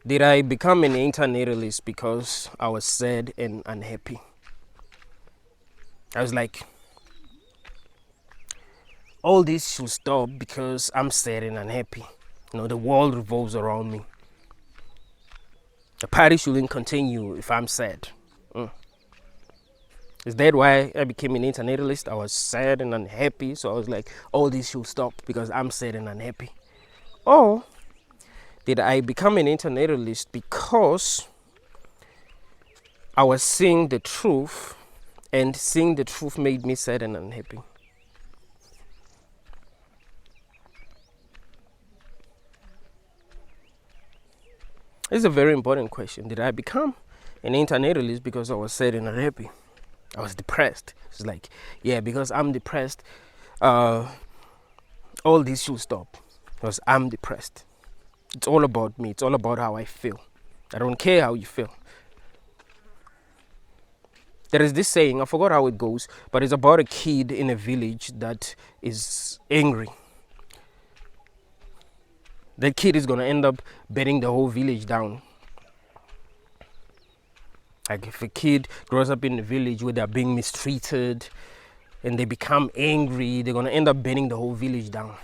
Did I become an antinatalist because I was sad and unhappy? I was like, all this should stop because I'm sad and unhappy. The world revolves around me. The party shouldn't continue if I'm sad. Is that why I became an antinatalist? I was sad and unhappy, so I was like, all this should stop because I'm sad and unhappy. Or did I become an antinatalist because I was seeing the truth, and seeing the truth made me sad and unhappy? It's a very important question. Did I become an antinatalist because I was sad and unhappy? I was depressed. It's like, yeah, because I'm depressed, all this should stop because I'm depressed. It's all about me. It's all about how I feel. I don't care how you feel. There is this saying, I forgot how it goes, but it's about a kid in a village that is angry. That kid is going to end up beating the whole village down. Like if a kid grows up in a village where they're being mistreated and they become angry, they're going to end up burning the whole village down.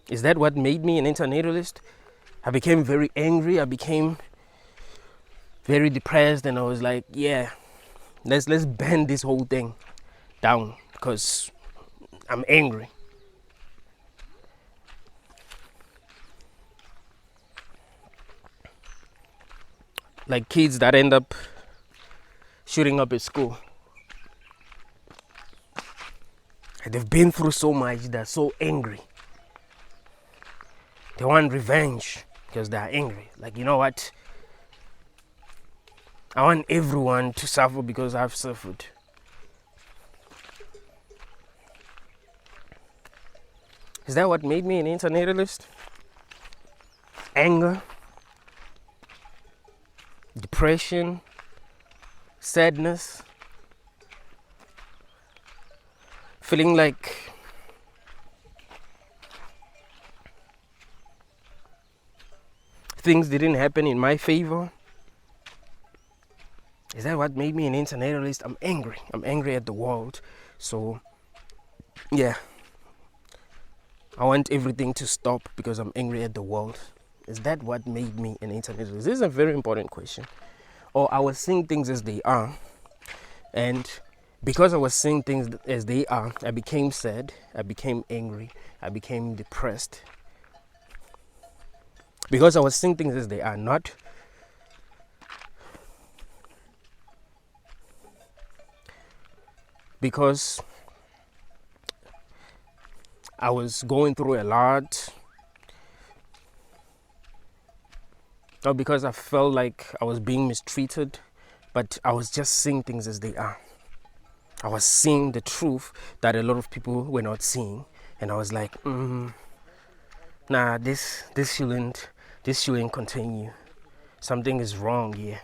Is that what made me an antinatalist? I became very angry. I became very depressed, and I was like, yeah, let's burn this whole thing down because I'm angry. Like kids that end up shooting up at school. They've been through so much, they're so angry. They want revenge because they're angry. Like, you know what? I want everyone to suffer because I've suffered. Is that what made me an antinatalist? Anger, depression, sadness, feeling like things didn't happen in my favor. Is that what made me an antinatalist? I'm angry. I'm angry at the world. So, yeah. I want everything to stop because I'm angry at the world. Is that what made me an antinatalist? This is a very important question. Or I was seeing things as they are. And because I was seeing things as they are, I became sad. I became angry. I became depressed. Because I was seeing things as they are, not because I was going through a lot, not because I felt like I was being mistreated, but I was just seeing things as they are. I was seeing the truth that a lot of people were not seeing, and I was like, nah, this shouldn't continue. Something is wrong here.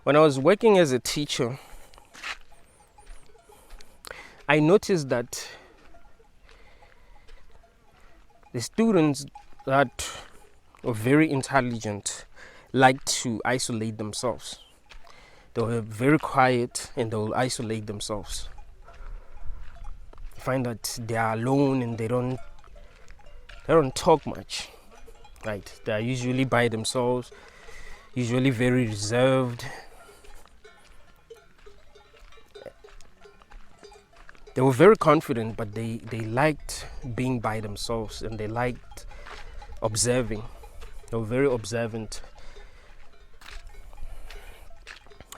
When I was working as a teacher, I noticed that the students that were very intelligent liked to isolate themselves. They were very quiet and they will isolate themselves. You find that they are alone and they don't talk much. Right? They are usually by themselves, usually very reserved. They were very confident, but they liked being by themselves and they liked observing. They were very observant.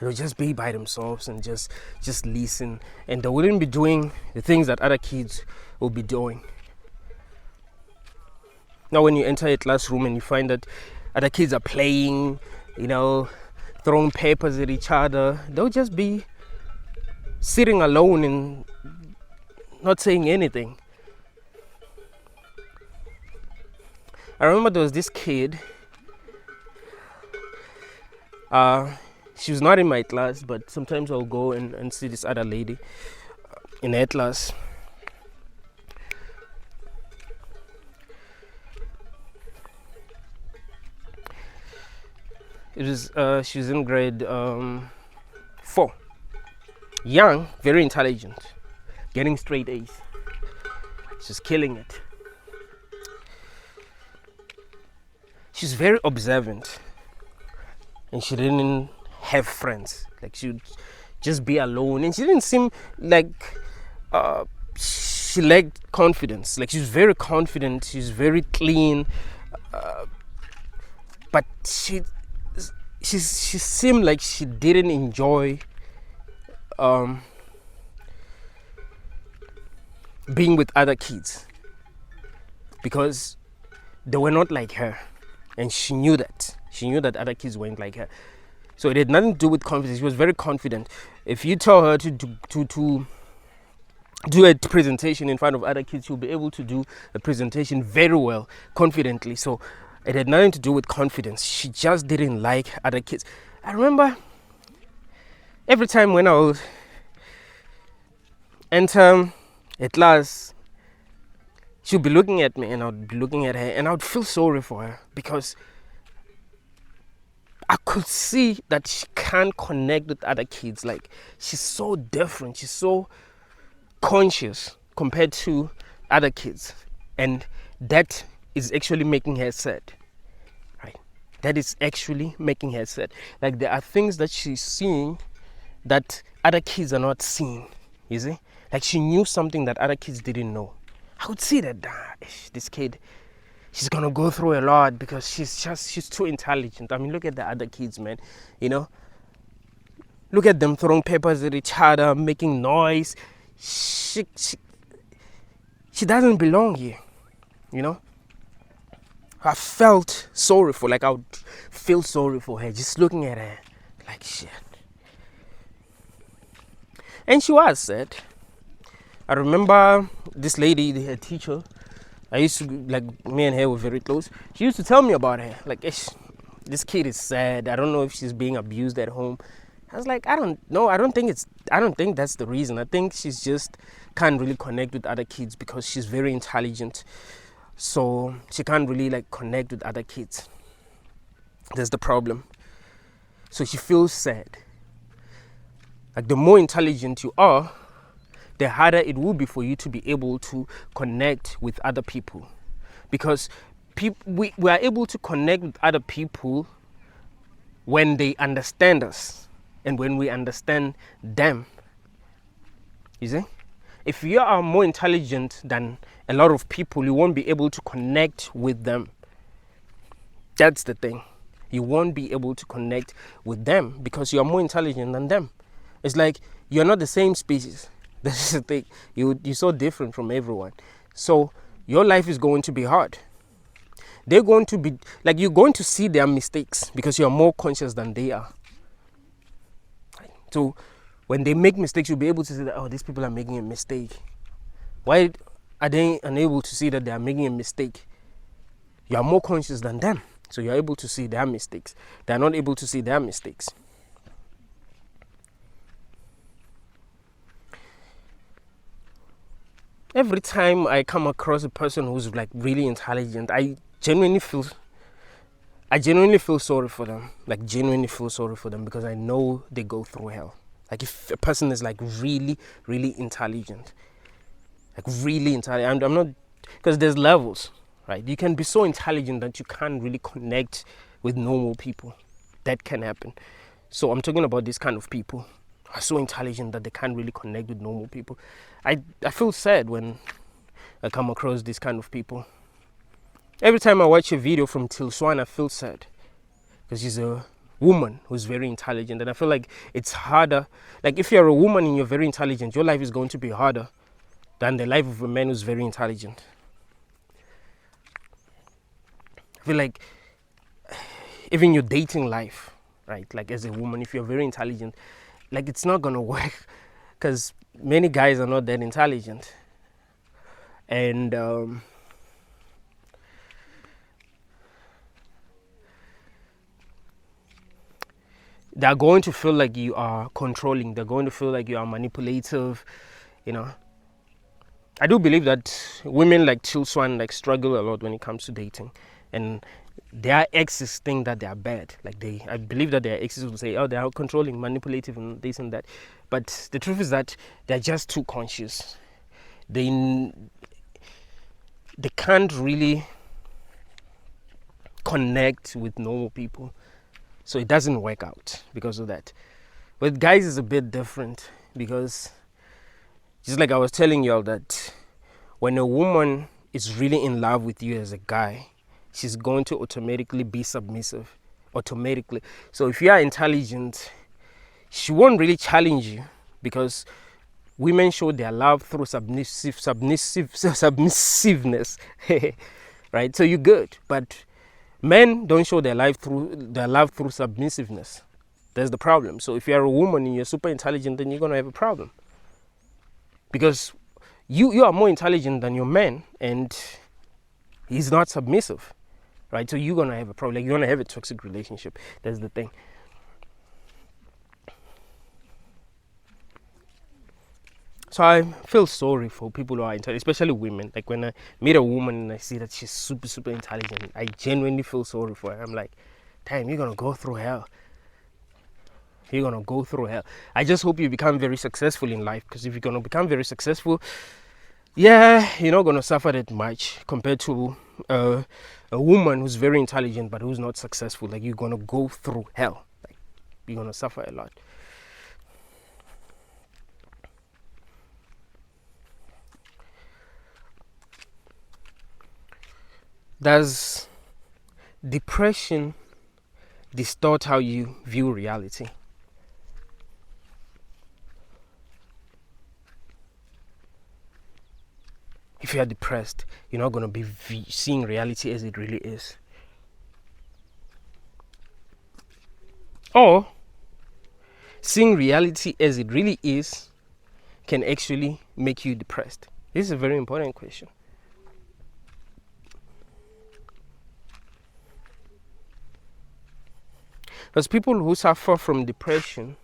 They would just be by themselves and just listen, and they wouldn't be doing the things that other kids will be doing. Now when you enter a classroom and you find that other kids are playing, throwing papers at each other, they'll just be sitting alone and not saying anything. I remember there was this kid. She was not in my class, but sometimes I'll go and see this other lady in her class. She was in grade 4. Young, very intelligent, getting straight A's. She's killing it. She's very observant, and she didn't have friends. Like, she would just be alone, and she didn't seem like she lacked confidence. Like, she was very confident, she's very clean, but she seemed like she didn't enjoy being with other kids because they were not like her, and she knew that other kids weren't like her. So it had nothing to do with confidence. She was very confident. If you tell her to do a presentation in front of other kids, she'll be able to do a presentation very well, confidently. So it had nothing to do with confidence. She just didn't like other kids. I remember every time when I would enter a class, she'd be looking at me and I'd be looking at her, and I would feel sorry for her because I could see that she can't connect with other kids. Like, she's so different, she's so conscious compared to other kids, and that is actually making her sad, right? That is actually making her sad. Like, there are things that she's seeing that other kids are not seeing, you see? Like, she knew something that other kids didn't know. I would see that this kid, she's gonna go through a lot because she's too intelligent. I mean, look at the other kids, man. You know, look at them throwing papers at each other, making noise. She doesn't belong here, you know. I felt sorry for, like, I would feel sorry for her just looking at her, like, shit. And she was sad. I remember this lady, her teacher, I used to, like, me and her were very close. She used to tell me about her, like, this kid is sad. I don't know if she's being abused at home. I was like, I don't know. I don't think that's the reason. I think she's just can't really connect with other kids because she's very intelligent. So she can't really, like, connect with other kids. That's the problem. So she feels sad. Like, the more intelligent you are, the harder it will be for you to be able to connect with other people. Because we are able to connect with other people when they understand us and when we understand them. You see? If you are more intelligent than a lot of people, you won't be able to connect with them. That's the thing. You won't be able to connect with them because you are more intelligent than them. It's like you're not the same species. That's the thing. You're so different from everyone. So your life is going to be hard. They're going to be, like, you're going to see their mistakes because you're more conscious than they are. So when they make mistakes, you'll be able to see that, oh, these people are making a mistake. Why are they unable to see that they are making a mistake? You are more conscious than them. So you're able to see their mistakes. They're not able to see their mistakes. Every time I come across a person who's, like, really intelligent, I genuinely feel sorry for them. Like, genuinely feel sorry for them because I know they go through hell. Like, if a person is, like, really, really intelligent, like, really intelligent, I'm not, because there's levels, right? You can be so intelligent that you can't really connect with normal people. That can happen. So I'm talking about this kind of people are so intelligent that they can't really connect with normal people. I feel sad when I come across this kind of people. Every time I watch a video from Til Swan, I feel sad because she's a woman who's very intelligent, and I feel like it's harder. Like, if you're a woman and you're very intelligent, your life is going to be harder than the life of a man who's very intelligent. I feel like even your dating life, right? Like, as a woman, if you're very intelligent, like, it's not gonna work because many guys are not that intelligent, and they're going to feel like you are controlling. They're going to feel like you are manipulative, you know. I do believe that women like Til Swan, like, struggle a lot when it comes to dating, and their exes think that they are bad. Like I believe that their exes will say, oh, they are controlling, manipulative, and this and that. But the truth is that they're just too conscious. They can't really connect with normal people, so it doesn't work out because of that. With guys, it's a bit different, because just like I was telling y'all, that when a woman is really in love with you as a guy, she's going to automatically be submissive, automatically. So if you are intelligent, she won't really challenge you, because women show their love through submissiveness, right? So you're good. But men don't show their love through submissiveness. That's the problem. So if you're a woman and you're super intelligent, then you're gonna have a problem, because you are more intelligent than your man, and he's not submissive, right? So you're gonna have a problem. Like, you're gonna have a toxic relationship. That's the thing. So I feel sorry for people who are intelligent, especially women. Like, when I meet a woman and I see that she's super, super intelligent, I genuinely feel sorry for her. I'm like, damn, you're gonna go through hell. You're gonna go through hell. I just hope you become very successful in life, because if you're gonna become very successful, yeah, you're not gonna suffer that much compared to a woman who's very intelligent but who's not successful. Like, you're gonna go through hell. Like, you're gonna suffer a lot. Does depression distort how you view reality? If you are depressed, you're not going to be seeing reality as it really is. Or seeing reality as it really is can actually make you depressed. This is a very important question. Because people who suffer from depression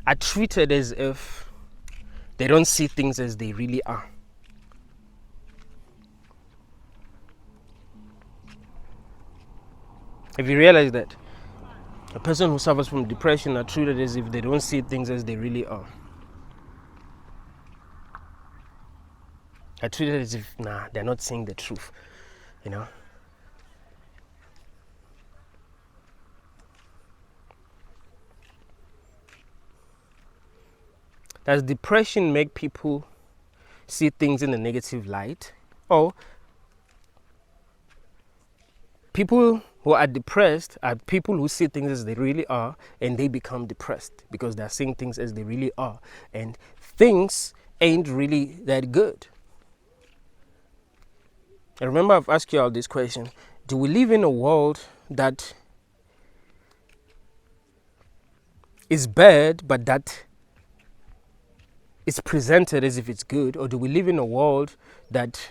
are treated as if they don't see things as they really are. If you realize that a person who suffers from depression are treated as if they don't see things as they really are. Are treated as if, nah, they're not seeing the truth, you know. Does depression make people see things in a negative light? Or people who are depressed are people who see things as they really are, and they become depressed because they're seeing things as they really are, and things ain't really that good. I remember I've asked you all this question. Do we live in a world that is bad but that is presented as if it's good? Or do we live in a world that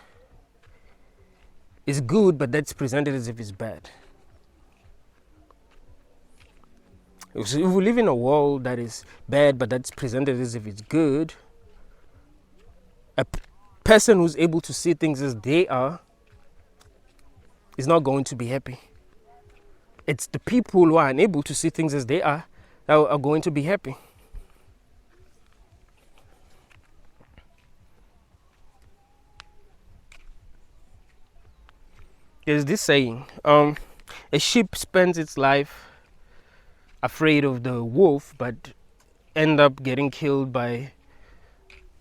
is good but that's presented as if it's bad? So if we live in a world that is bad but that's presented as if it's good, a person who's able to see things as they are is not going to be happy. It's the people who are unable to see things as they are that are going to be happy. There's this saying, a sheep spends its life afraid of the wolf but end up getting killed by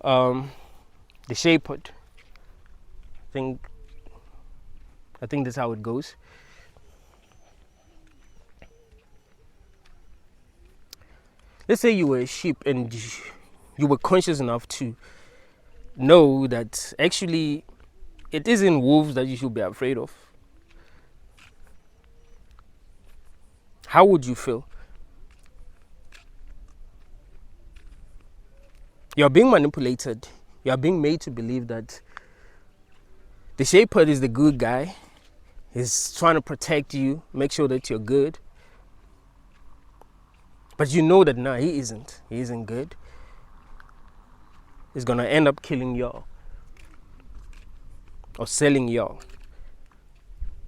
the shepherd. I think that's how it goes. Let's say you were a sheep and you were conscious enough to know that actually it isn't wolves that you should be afraid of. How would you feel? You're being manipulated. You're being made to believe that the shepherd is the good guy. He's trying to protect you, make sure that you're good. But you know that, no, he isn't. He isn't good. is gonna end up killing y'all, or selling y'all,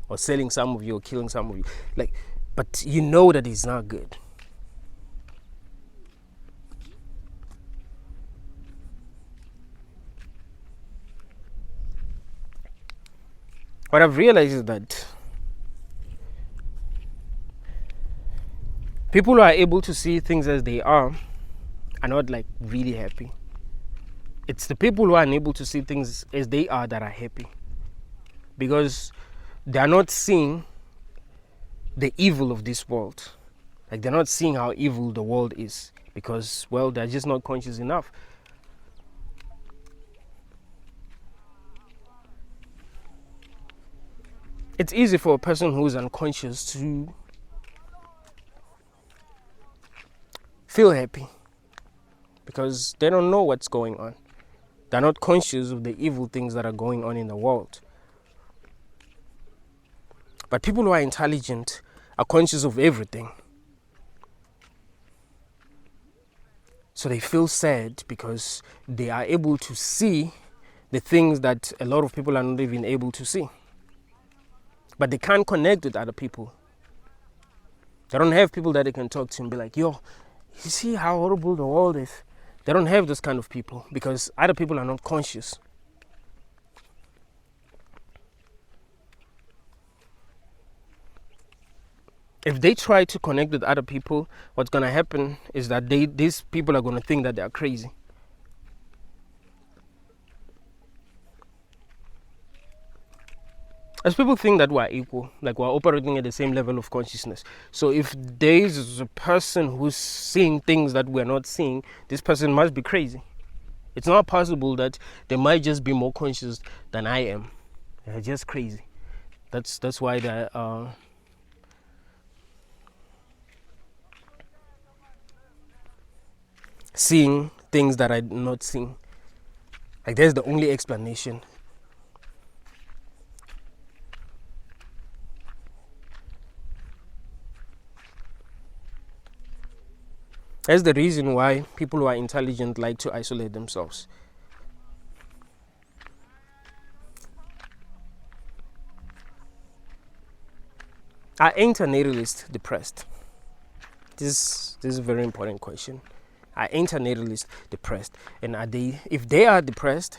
or selling some of you, or killing some of you. Like, but you know that it's not good. What I've realized is that people who are able to see things as they are not like really happy. It's the people who are unable to see things as they are that are happy, because they are not seeing the evil of this world. Like, they're not seeing how evil the world is, because, well, they're just not conscious enough. It's easy for a person who is unconscious to feel happy, because they don't know what's going on. They're not conscious of the evil things that are going on in the world. But people who are intelligent are conscious of everything. So they feel sad because they are able to see the things that a lot of people are not even able to see. But they can't connect with other people. They don't have people that they can talk to and be like, yo, you see how horrible the world is? They don't have those kind of people, because other people are not conscious. If they try to connect with other people, what's going to happen is that these people are going to think that they are crazy. As people think that we're equal, like we're operating at the same level of consciousness. So if there is a person who's seeing things that we're not seeing, this person must be crazy. It's not possible that they might just be more conscious than I am. They're just crazy. That's why they're seeing things that I'm not seeing. Like, there's the only explanation. That's the reason why people who are intelligent like to isolate themselves. Are antinatalists depressed? This is a very important question. Are antinatalists depressed? And are they, if they are depressed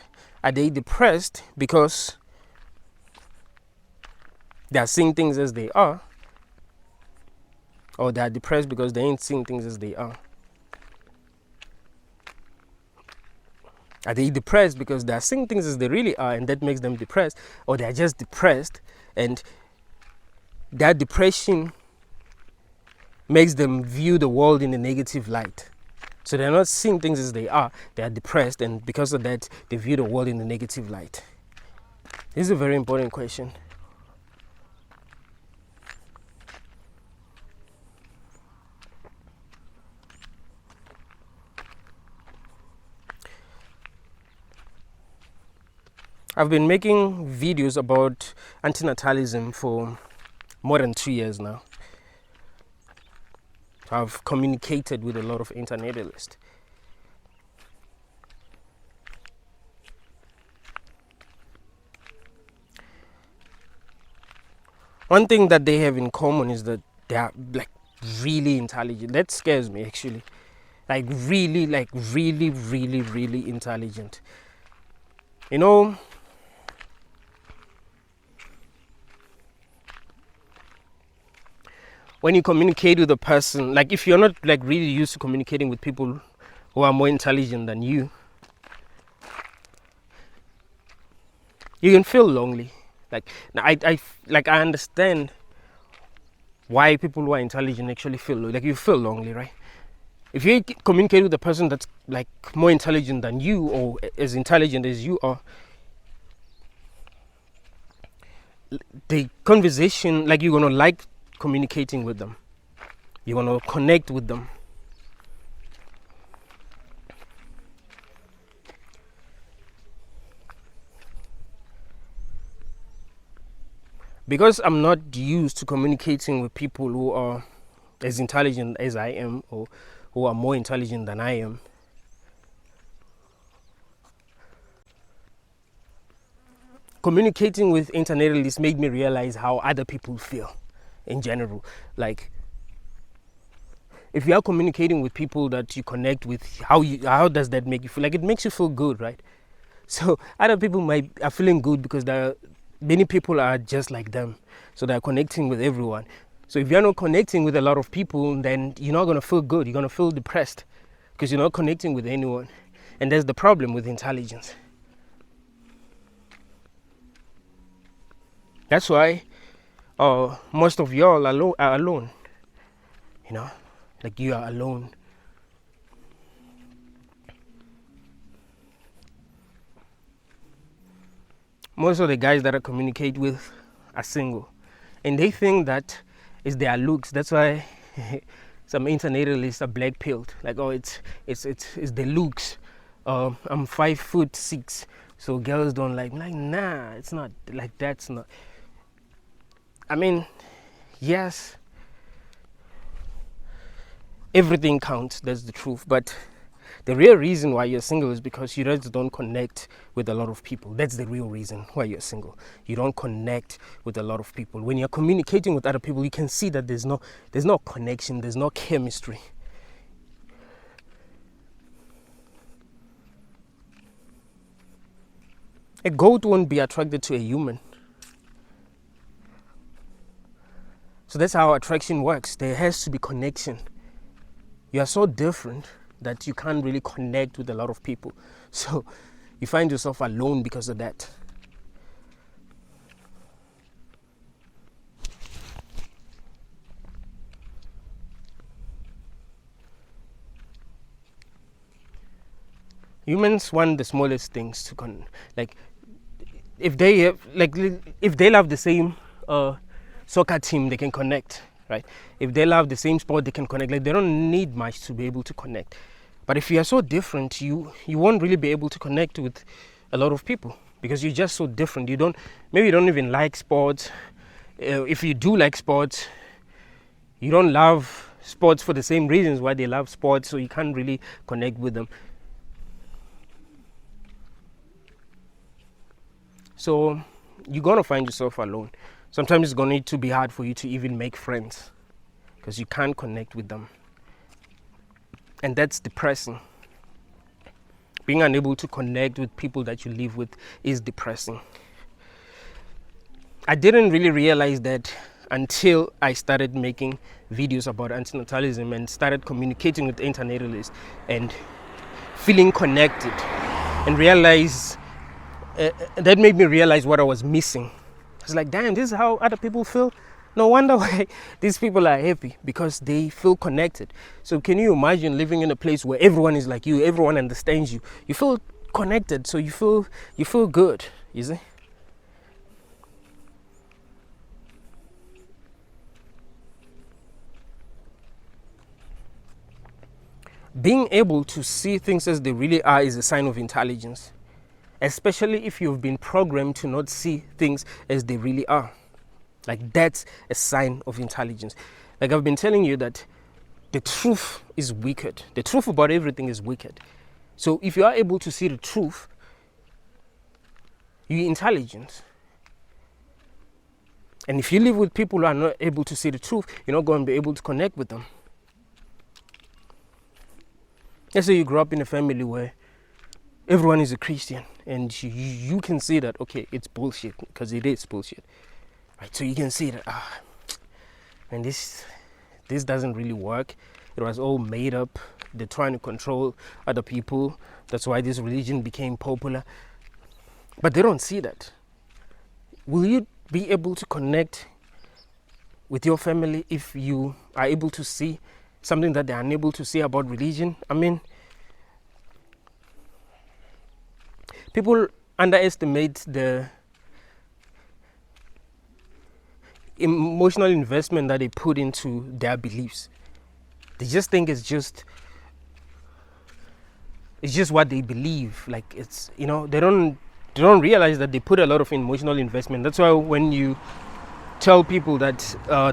because they are seeing things as they are, or they are depressed because they ain't seeing things as they are? Are they depressed because they are seeing things as they really are and that makes them depressed? Or they are just depressed and that depression makes them view the world in a negative light? So they're not seeing things as they are depressed, and because of that they view the world in a negative light. This is a very important question. I've been making videos about antinatalism for more than 2 years now. I've communicated with a lot of antinatalists. One thing that they have in common is that they are like really intelligent. That scares me, actually. Like really intelligent. You know, when you communicate with a person, like if you're not like really used to communicating with people who are more intelligent than you can feel lonely. Like I understand why people who are intelligent actually feel lonely. Like, you feel lonely, right? If you communicate with a person that's like more intelligent than you, or as intelligent as you are, the conversation, like, you're gonna like communicating with them. You want to connect with them. Because I'm not used to communicating with people who are as intelligent as I am, or who are more intelligent than I am, communicating with antinatalists made me realize how other people feel in general. Like, if you are communicating with people that you connect with, how does that make you feel? Like, it makes you feel good, right? So other people are feeling good because many people are just like them, so they're connecting with everyone. So if you're not connecting with a lot of people, then you're not going to feel good. You're going to feel depressed because you're not connecting with anyone. And that's the problem with intelligence. That's why most of y'all are alone. You know, like, you are alone. Most of the guys that I communicate with are single, and they think that it's their looks. That's why some antinatalists are black pilled. Like, oh, it's the looks. I'm 5'6", so girls don't like. Nah, it's not like that's not. I mean, yes, everything counts. That's the truth, but the real reason why you're single is because you just don't connect with a lot of people. That's the real reason why you're single. You don't connect with a lot of people. When you're communicating with other people, you can see that there's no connection, there's no chemistry. A goat won't be attracted to a human. So that's how attraction works. There has to be connection. You are so different that you can't really connect with a lot of people. So you find yourself alone because of that. Humans want the smallest things to like, if they love the same soccer team, they can connect, right? If they love the same sport, they can connect. Like, they don't need much to be able to connect. But if you are so different, you won't really be able to connect with a lot of people because you're just so different. Maybe you don't even like sports. If you do like sports, you don't love sports for the same reasons why they love sports, so you can't really connect with them. So you're gonna find yourself alone. Sometimes it's going to be hard for you to even make friends because you can't connect with them. And that's depressing. Being unable to connect with people that you live with is depressing. I didn't really realize that until I started making videos about antinatalism and started communicating with antinatalists and feeling connected, and realize that made me realize what I was missing. It's like, damn, this is how other people feel. No wonder why these people are happy, because they feel connected. So can you imagine living in a place where everyone is like you, everyone understands you, you feel connected, so you feel good, you see? Being able to see things as they really are is a sign of intelligence, especially if you've been programmed to not see things as they really are. Like, that's a sign of intelligence. Like, I've been telling you that the truth is wicked. The truth about everything is wicked. So if you are able to see the truth, you're intelligent. And if you live with people who are not able to see the truth, you're not going to be able to connect with them. Let's say you grew up in a family where everyone is a Christian, and you can see that, okay, it's bullshit, because it is bullshit. Right? So you can see that, and this doesn't really work. It was all made up. They're trying to control other people. That's why this religion became popular. But they don't see that. Will you be able to connect with your family if you are able to see something that they're unable to see about religion? I mean, people underestimate the emotional investment that they put into their beliefs. They just think it's just what they believe. Like, it's, you know, they don't realize that they put a lot of emotional investment. That's why when you tell people that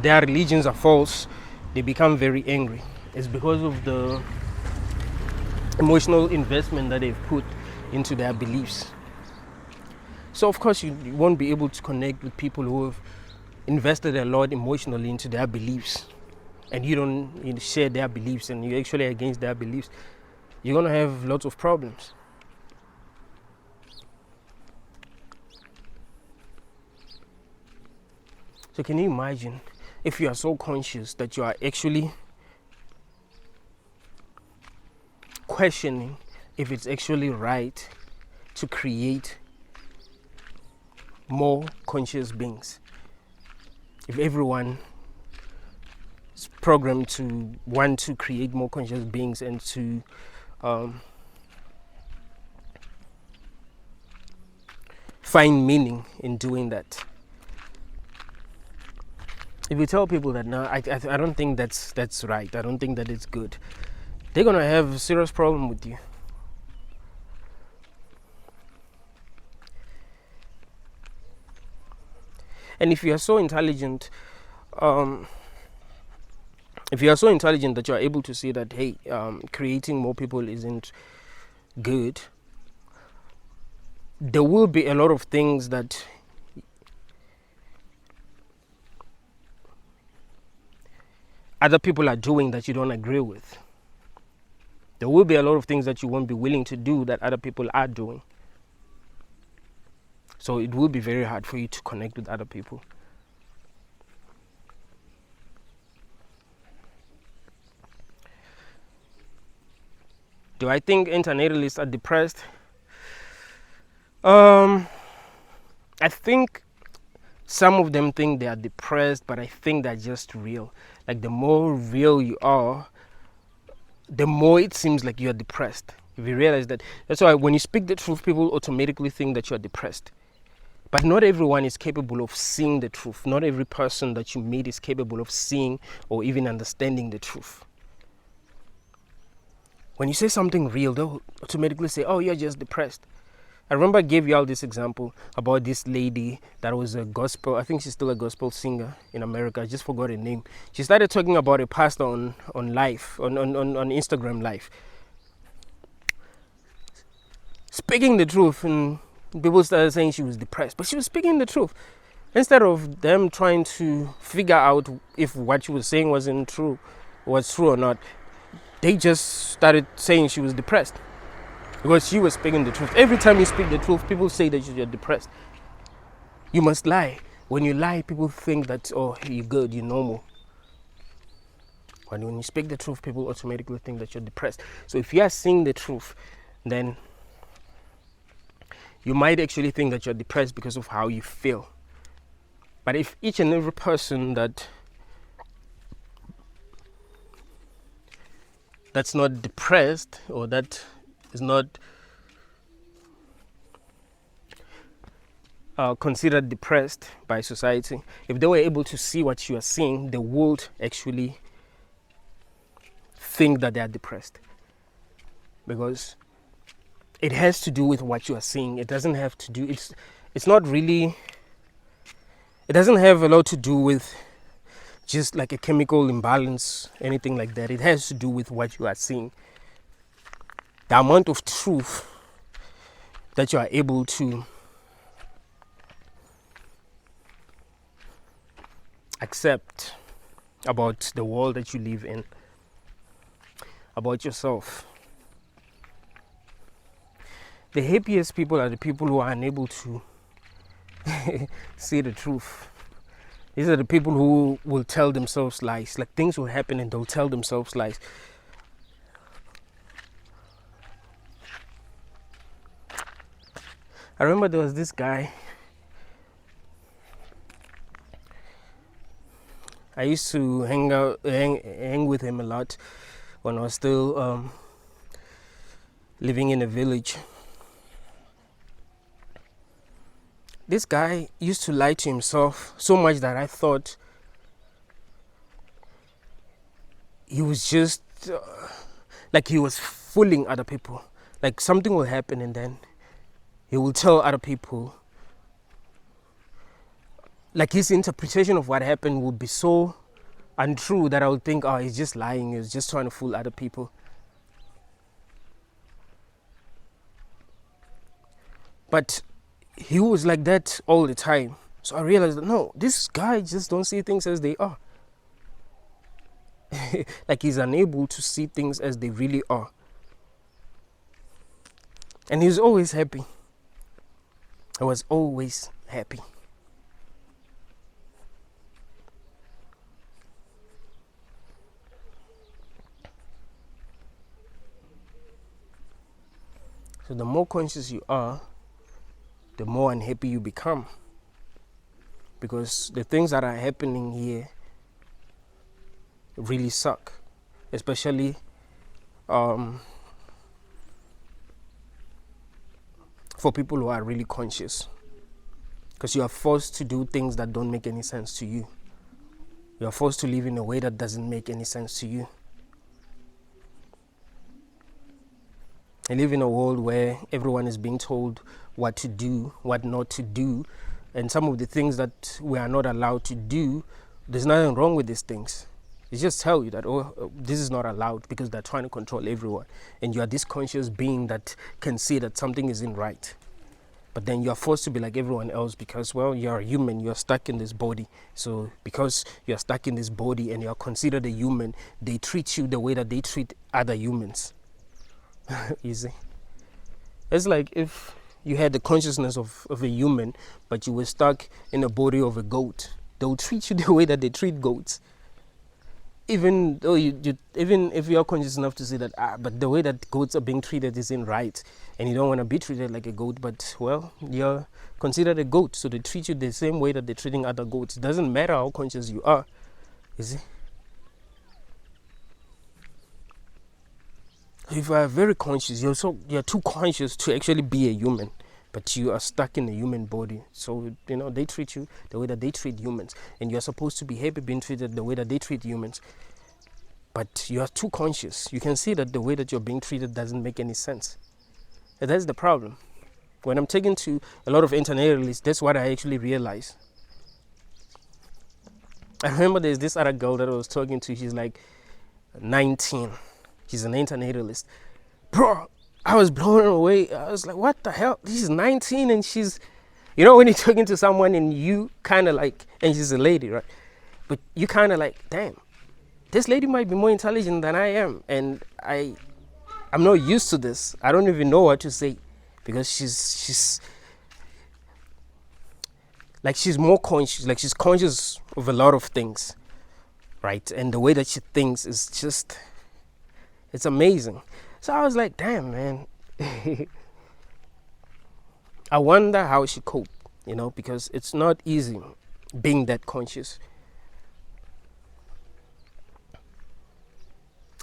their religions are false, they become very angry. It's because of the emotional investment that they've put into their beliefs. So of course you won't be able to connect with people who have invested a lot emotionally into their beliefs, and you don't share their beliefs, and you're actually against their beliefs. You're gonna have lots of problems. So can you imagine if you are so conscious that you are actually questioning if it's actually right to create more conscious beings? If everyone is programmed to want to create more conscious beings and to find meaning in doing that. If you tell people that no, I don't think that's right, I don't think that it's good, they're gonna have a serious problem with you. And if you are so intelligent, that you are able to see that, hey, creating more people isn't good, there will be a lot of things that other people are doing that you don't agree with. There will be a lot of things that you won't be willing to do that other people are doing. So it will be very hard for you to connect with other people. Do I think antinatalists are depressed? I think some of them think they are depressed, but I think they're just real. Like the more real you are, the more it seems like you're depressed. If you realize that, that's why when you speak the truth, people automatically think that you're depressed. But not everyone is capable of seeing the truth. Not every person that you meet is capable of seeing or even understanding the truth. When you say something real, they'll automatically say, oh, you're just depressed. I remember I gave you all this example about this lady that was a gospel, I think she's still a gospel singer in America. I just forgot her name. She started talking about a pastor on Instagram Live, speaking the truth, and people started saying she was depressed, but she was speaking the truth. Instead of them trying to figure out if what she was saying was true or not, they just started saying she was depressed because she was speaking the truth. Every time you speak the truth, people say that you're depressed. You must lie. When you lie, people think that, oh, you're good, you're normal. But when you speak the truth, people automatically think that you're depressed. So if you are seeing the truth, then you might actually think that you're depressed because of how you feel. But if each and every person that's not depressed, or that is not considered depressed by society, if they were able to see what you are seeing, they would actually think that they are depressed, because it has to do with what you are seeing. It doesn't have to do, it's not really, it doesn't have a lot to do with just like a chemical imbalance, anything like that. It has to do with what you are seeing. The amount of truth that you are able to accept about the world that you live in, about yourself. The happiest people are the people who are unable to see the truth. These are the people who will tell themselves lies. Like things will happen and they'll tell themselves lies. I remember there was this guy. I used to hang with him a lot when I was still living in a village. This guy used to lie to himself so much that I thought he was just like he was fooling other people. Like something will happen and then he will tell other people. Like his interpretation of what happened would be so untrue that I would think, oh, he's just lying, he's just trying to fool other people. But he was like that all the time. So I realized that no, this guy just don't see things as they are. Like he's unable to see things as they really are. And he's always happy. I was always happy. So the more conscious you are, the more unhappy you become. Because the things that are happening here really suck. Especially for people who are really conscious. Because you are forced to do things that don't make any sense to you. You are forced to live in a way that doesn't make any sense to you. I live in a world where everyone is being told what to do, what not to do, and some of the things that we are not allowed to do, there's nothing wrong with these things. They just tell you that, oh, this is not allowed because they're trying to control everyone. And you are this conscious being that can see that something isn't right. But then you are forced to be like everyone else because, well, you're a human, you're stuck in this body. So because you're stuck in this body and you're considered a human, they treat you the way that they treat other humans. You see? It's like if you had the consciousness of a human, but you were stuck in the body of a goat. They'll treat you the way that they treat goats. Even though even if you're conscious enough to say that, but the way that goats are being treated isn't right, and you don't want to be treated like a goat, but well, you're considered a goat, so they treat you the same way that they're treating other goats. It doesn't matter how conscious you are, you see. If you are very conscious, you're too conscious to actually be a human, but you are stuck in a human body. So they treat you the way that they treat humans, and you're supposed to be happy being treated the way that they treat humans. But you are too conscious. You can see that the way that you're being treated doesn't make any sense. And that's the problem. When I'm taken to a lot of antinatalists, that's what I actually realize. I remember there's this other girl that I was talking to. She's like 19. She's an antinatalist. Bro, I was blown away. I was like, what the hell? She's 19 and she's, when you're talking to someone and you kind of like, and she's a lady, right? But you kind of like, damn, this lady might be more intelligent than I am. And I'm not used to this. I don't even know what to say because she's more conscious. Like she's conscious of a lot of things, right? And the way that she thinks is just, it's amazing. So I was like, damn, man. I wonder how she coped, because it's not easy being that conscious.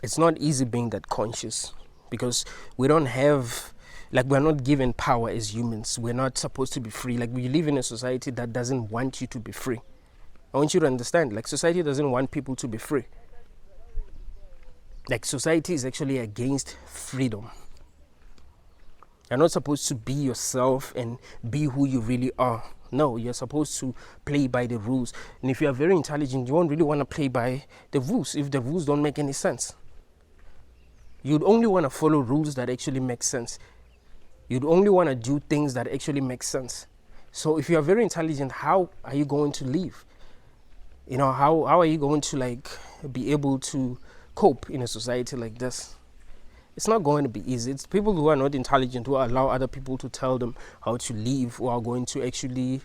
It's not easy being that conscious because we don't have, we're not given power as humans. We're not supposed to be free. Like we live in a society that doesn't want you to be free. I want you to understand, society doesn't want people to be free. Society is actually against freedom. You're not supposed to be yourself and be who you really are. No, you're supposed to play by the rules. And if you're very intelligent, you won't really want to play by the rules if the rules don't make any sense. You'd only want to follow rules that actually make sense. You'd only want to do things that actually make sense. So if you're very intelligent, how are you going to live? How are you going to be able to cope in a society like this? It's not going to be easy. It's people who are not intelligent who allow other people to tell them how to live who are going to actually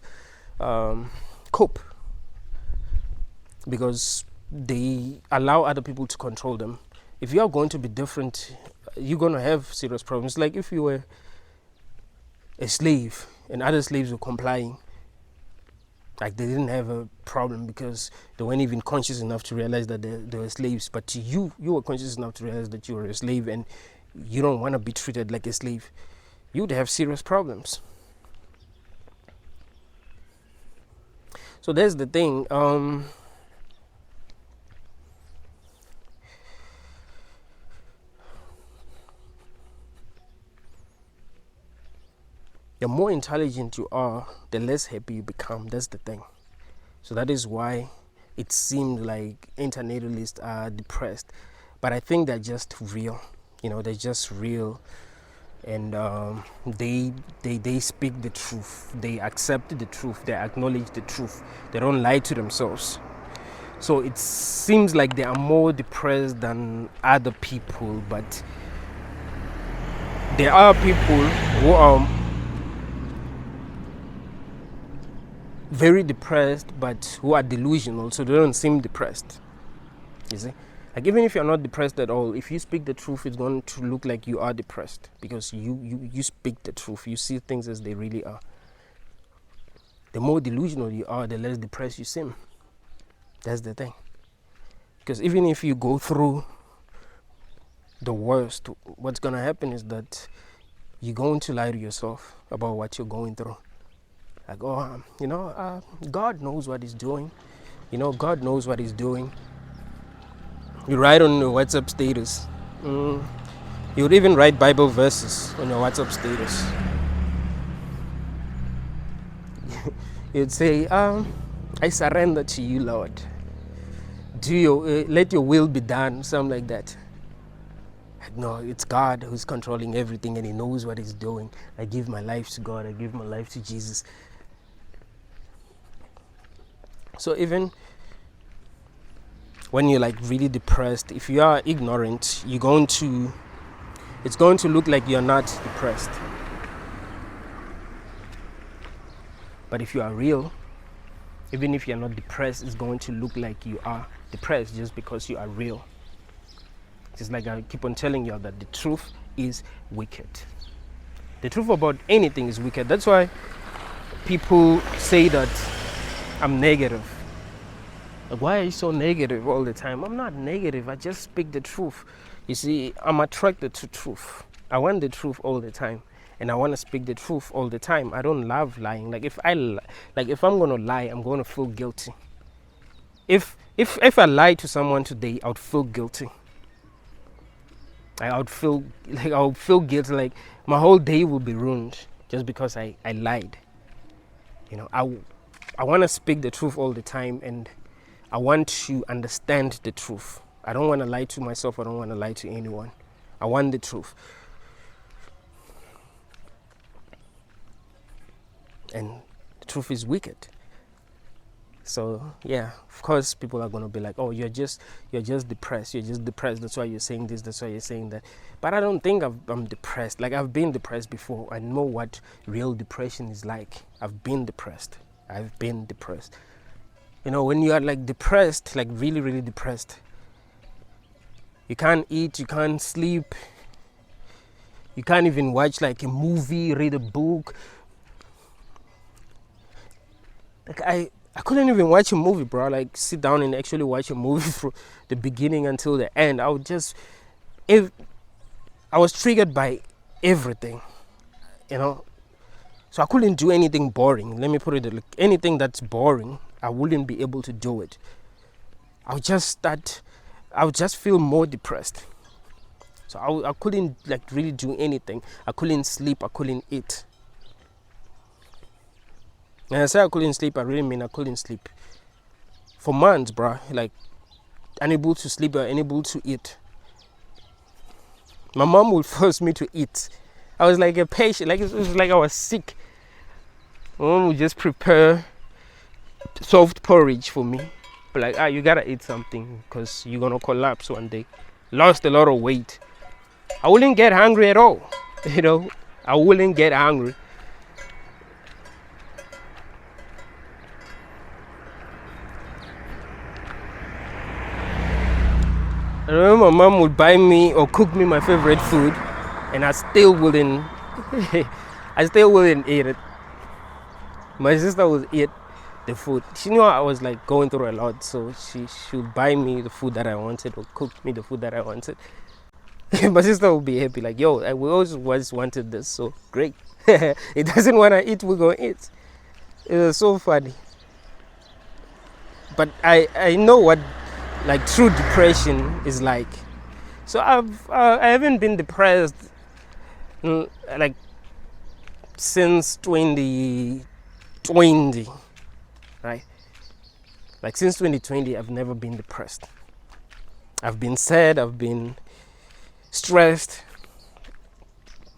cope, because they allow other people to control them. If you are going to be different, you're going to have serious problems. Like if you were a slave and other slaves were complying, they didn't have a problem because they weren't even conscious enough to realize that they were slaves. But you were conscious enough to realize that you were a slave and you don't want to be treated like a slave. You'd have serious problems. So that's the thing. The more intelligent you are, the less happy you become. That's the thing. So that is why it seemed like antinatalists are depressed. But I think they're just real. They're just real. and they speak the truth, they accept the truth, they acknowledge the truth, they don't lie to themselves. So it seems like they are more depressed than other people, but there are people who are very depressed but who are delusional, so they don't seem depressed. You see, like even if you're not depressed at all, if you speak the truth, it's going to look like you are depressed, because you speak the truth, you see things as they really are. The more delusional you are, the less depressed you seem. That's the thing. Because even if you go through the worst, what's going to happen is that you're going to lie to yourself about what you're going through. Like, oh, God knows what he's doing. God knows what he's doing. You write on your WhatsApp status. You would even write Bible verses on your WhatsApp status. You'd say, I surrender to you, Lord. Let your will be done, something like that. No, it's God who's controlling everything, and he knows what he's doing. I give my life to God. I give my life to Jesus. So even when you're like really depressed, if you are ignorant, it's going to look like you're not depressed. But if you are real, even if you're not depressed, it's going to look like you are depressed just because you are real. Just like I keep on telling you that the truth is wicked. The truth about anything is wicked. That's why people say that I'm negative. Like, why are you so negative all the time? I'm not negative. I just speak the truth. You see, I'm attracted to truth. I want the truth all the time, and I want to speak the truth all the time. I don't love lying. Like if I'm gonna lie, I'm gonna feel guilty. If I lie to someone today, I would feel guilty. I would feel guilty. Like my whole day will be ruined just because I lied. I want to speak the truth all the time, and I want to understand the truth. I don't want to lie to myself. I don't want to lie to anyone. I want the truth. And the truth is wicked. So yeah, of course people are going to be like, oh, you're just depressed. You're just depressed. That's why you're saying this. That's why you're saying that. But I don't think I'm depressed. Like, I've been depressed before. I know what real depression is like. I've been depressed. When you are like depressed, like really, really depressed, you can't eat, you can't sleep, you can't even watch like a movie, read a book. Like I couldn't even watch a movie, bro. Like, sit down and actually watch a movie from the beginning until the end. I was triggered by everything, So I couldn't do anything boring. Let me put it like anything that's boring, I wouldn't be able to do it. I would just feel more depressed. So I couldn't like really do anything. I couldn't sleep. I couldn't eat. And I say I couldn't sleep, I really mean I couldn't sleep. For months, bro. Like, unable to sleep or unable to eat. My mom would force me to eat. I was like a patient. Like, it was like I was sick. My mom would just prepare soft porridge for me. But like, you gotta eat something because you're gonna collapse one day. Lost a lot of weight. I wouldn't get hungry at all. I wouldn't get hungry. I remember my mom would buy me or cook me my favorite food, and I still wouldn't eat it. My sister would eat the food. She knew I was like going through a lot, so she would buy me the food that I wanted or cook me the food that I wanted. My sister would be happy, like, yo, we always wanted this, so great. It doesn't want to eat, we're going to eat. It was so funny. But I know what like true depression is like. So I haven't been depressed like since 2020, right? Like since 2020, I've never been depressed. I've been sad, I've been stressed,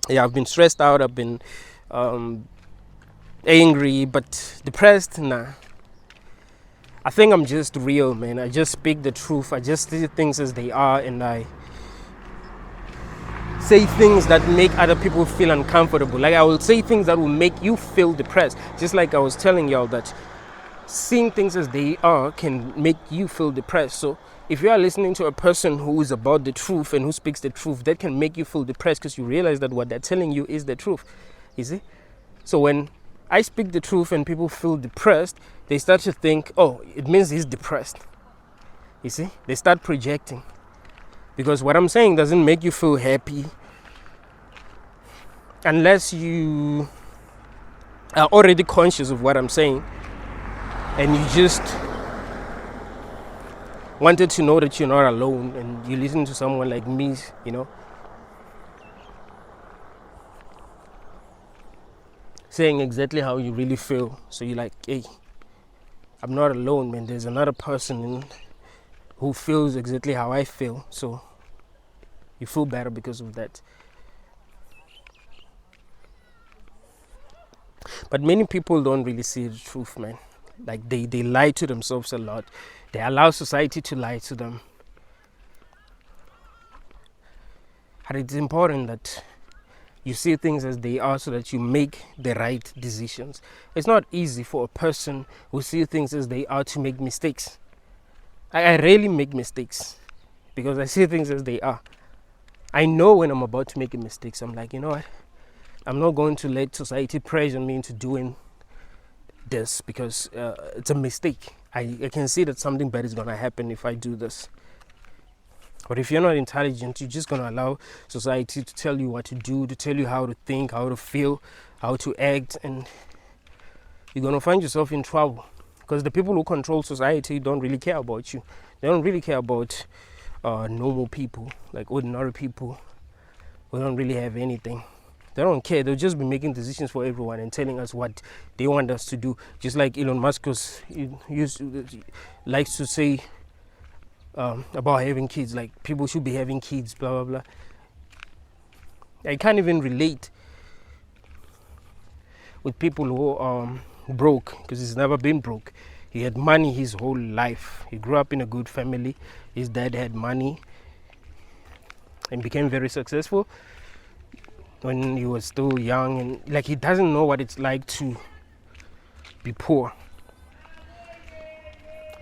Yeah, I've been stressed out, I've been angry, but depressed, nah. I think I'm just real, man. I just speak the truth. I just see things as they are, and I say things that make other people feel uncomfortable. Like I will say things that will make you feel depressed. Just like I was telling y'all that seeing things as they are can make you feel depressed. So if you are listening to a person who is about the truth and who speaks the truth, that can make you feel depressed because you realize that what they're telling you is the truth. You see? So when I speak the truth and people feel depressed, they start to think, oh, it means he's depressed. You see? They start projecting. Because what I'm saying doesn't make you feel happy unless you are already conscious of what I'm saying and you just wanted to know that you're not alone and you listen to someone like me, you know, saying exactly how you really feel. So you're like, hey, I'm not alone, man. There's another person who feels exactly how I feel. So you feel better because of that. But many people don't really see the truth, man. Like they lie to themselves a lot. They allow society to lie to them. And it's important that you see things as they are so that you make the right decisions. It's not easy for a person who sees things as they are to make mistakes. I rarely make mistakes because I see things as they are. I know when I'm about to make a mistake, so I'm like, you know what? I'm not going to let society pressure me into doing this because it's a mistake. I can see that something bad is going to happen if I do this. But if you're not intelligent, you're just going to allow society to tell you what to do, to tell you how to think, how to feel, how to act, and you're going to find yourself in trouble. Because the people who control society don't really care about you. They don't really care about normal people, like ordinary people who don't really have anything. They don't care. They'll just be making decisions for everyone and telling us what they want us to do. Just like Elon Musk likes to say about having kids, like people should be having kids, blah, blah, blah. I can't even relate with people who are broke because he's never been broke. He had money his whole life. He grew up in a good family. His dad had money and became very successful when he was still young, and like he doesn't know what it's like to be poor,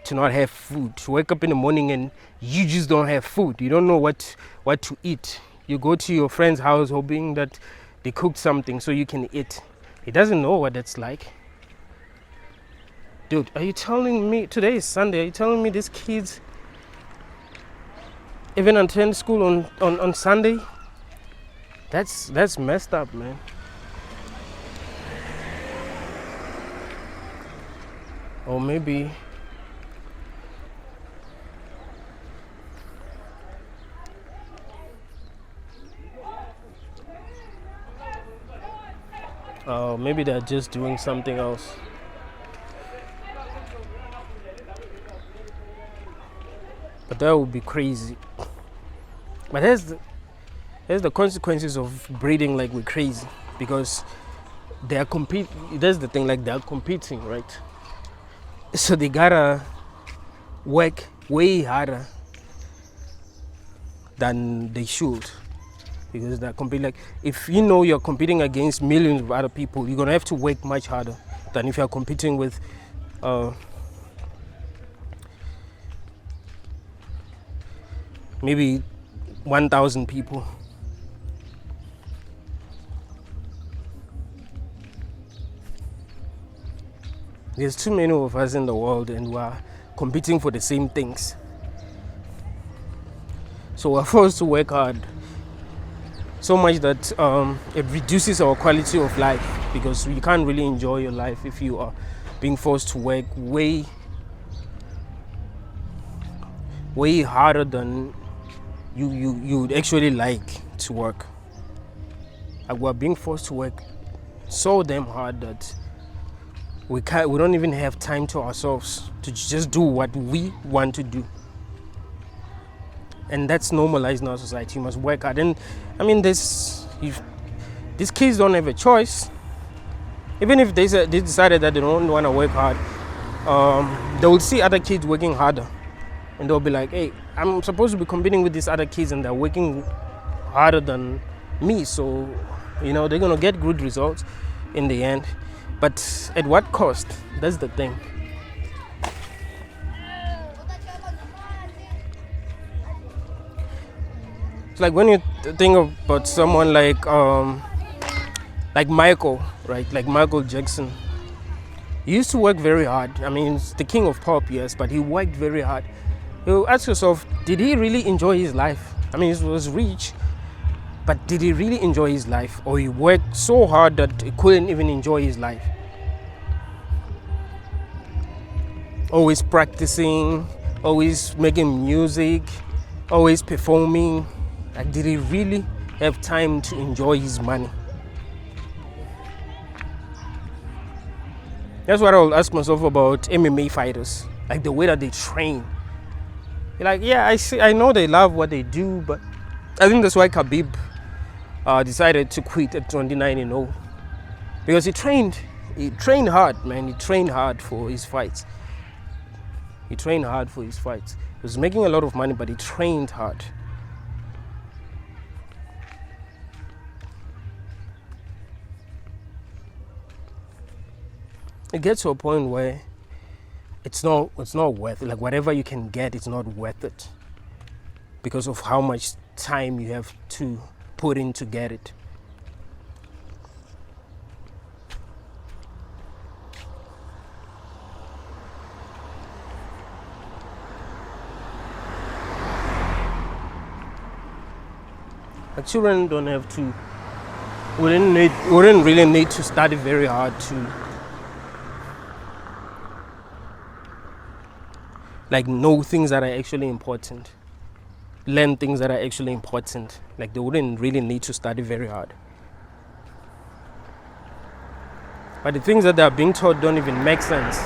to not have food, to wake up in the morning and you just don't have food. You don't know what to eat. You go to your friend's house hoping that they cooked something so you can eat. He doesn't know what that's like. Dude, are you telling me, today is Sunday, are you telling me these kids even attend school on Sunday? That's messed up, man. Or maybe maybe they're just doing something else. But that would be crazy. But there's the consequences of breeding like we're crazy, because they are that's the thing, like they are competing, right? So they gotta work way harder than they should, because they're competing. Like if you know you're competing against millions of other people, you're gonna have to work much harder than if you're competing with maybe 1,000 people. There's too many of us in the world and we're competing for the same things. So we're forced to work hard so much that it reduces our quality of life, because you can't really enjoy your life if you are being forced to work way harder than you'd actually like to work. Like we're being forced to work so damn hard that we don't even have time to ourselves to just do what we want to do. And that's normalized in our society. You must work hard. And I mean, These kids don't have a choice. Even if they decided that they don't want to work hard, they will see other kids working harder, and they'll be like, hey, I'm supposed to be competing with these other kids and they're working harder than me, so they're gonna get good results in the end. But at what cost? That's the thing. It's like when you think about someone like Michael, right? Like Michael Jackson. He used to work very hard. I mean, he's the king of pop, yes, but he worked very hard. You ask yourself, did he really enjoy his life? I mean, he was rich, but did he really enjoy his life? Or he worked so hard that he couldn't even enjoy his life? Always practicing, always making music, always performing. Like, did he really have time to enjoy his money? That's what I'll ask myself about MMA fighters, like the way that they train. Like, yeah, I know they love what they do, but I think that's why Khabib decided to quit at 29-0, because he trained hard, man. He trained hard for his fights. He was making a lot of money, but he trained hard. It gets to a point where it's not worth it. Like, whatever you can get, it's not worth it because of how much time you have to put in to get it. Like, children don't have to, wouldn't really need to study very hard to like know things that are actually important, learn things that are actually important. Like, they wouldn't really need to study very hard. But the things that they are being taught don't even make sense.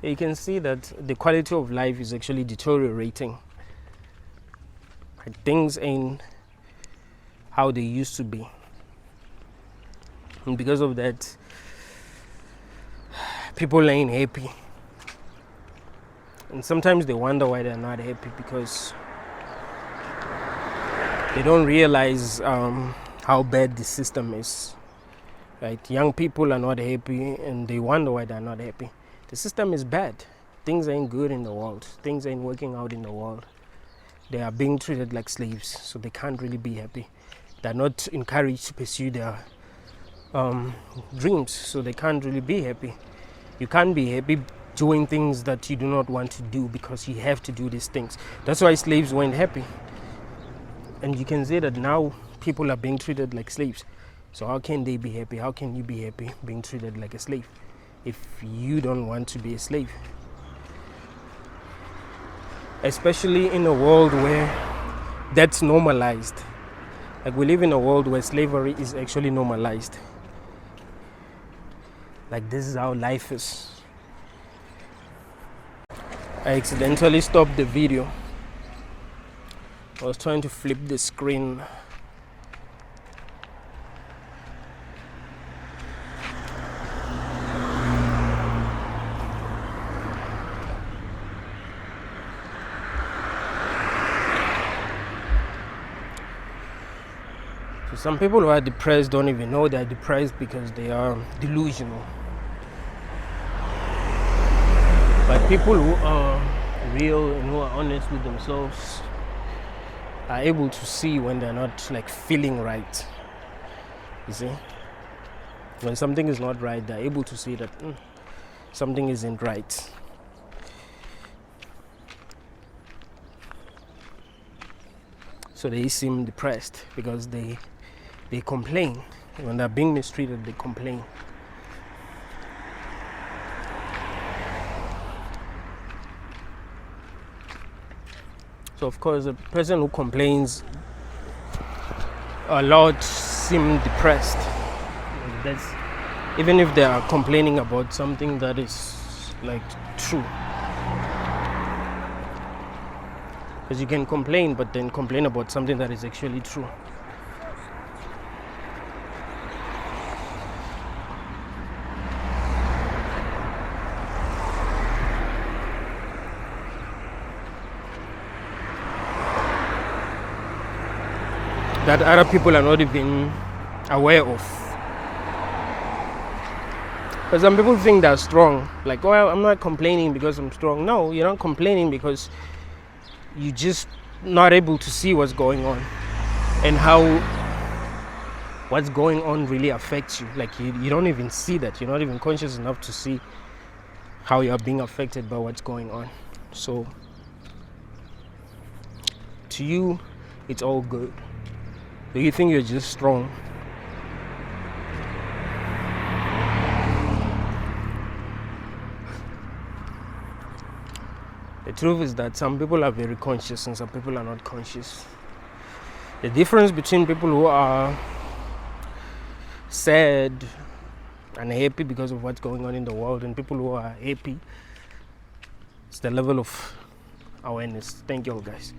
You can see that the quality of life is actually deteriorating. Like, things ain't how they used to be. And because of that, people ain't happy. And sometimes they wonder why they're not happy, because they don't realize how bad the system is. Right? Young people are not happy and they wonder why they're not happy. The system is bad. Things ain't good in the world. Things ain't working out in the world. They are being treated like slaves, so they can't really be happy. They're not encouraged to pursue their dreams, so they can't really be happy. You can't be happy doing things that you do not want to do because you have to do these things. That's why slaves weren't happy. And you can say that now people are being treated like slaves. So how can they be happy? How can you be happy being treated like a slave if you don't want to be a slave? Especially in a world where that's normalized. Like, we live in a world where slavery is actually normalized. Like, this is how life is. I accidentally stopped the video. I was trying to flip the screen. So some people who are depressed don't even know they're depressed because they are delusional. But people who are real and who are honest with themselves are able to see when they're not like feeling right. You see? When something is not right, they're able to see that something isn't right. So they seem depressed because they complain. When they're being mistreated, they complain. So of course, a person who complains a lot seem depressed. That's even if they are complaining about something that is like true. Because you can complain, but then complain about something that is actually true. That other people are not even aware of. Because some people think they're strong. Like, oh, I'm not complaining because I'm strong. No, you're not complaining because you're just not able to see what's going on and how what's going on really affects you. Like, you don't even see that. You're not even conscious enough to see how you're being affected by what's going on. So to you, it's all good. Do you think you're just strong? The truth is that some people are very conscious and some people are not conscious. The difference between people who are sad, unhappy because of what's going on in the world, and people who are happy is the level of awareness. Thank you all, guys.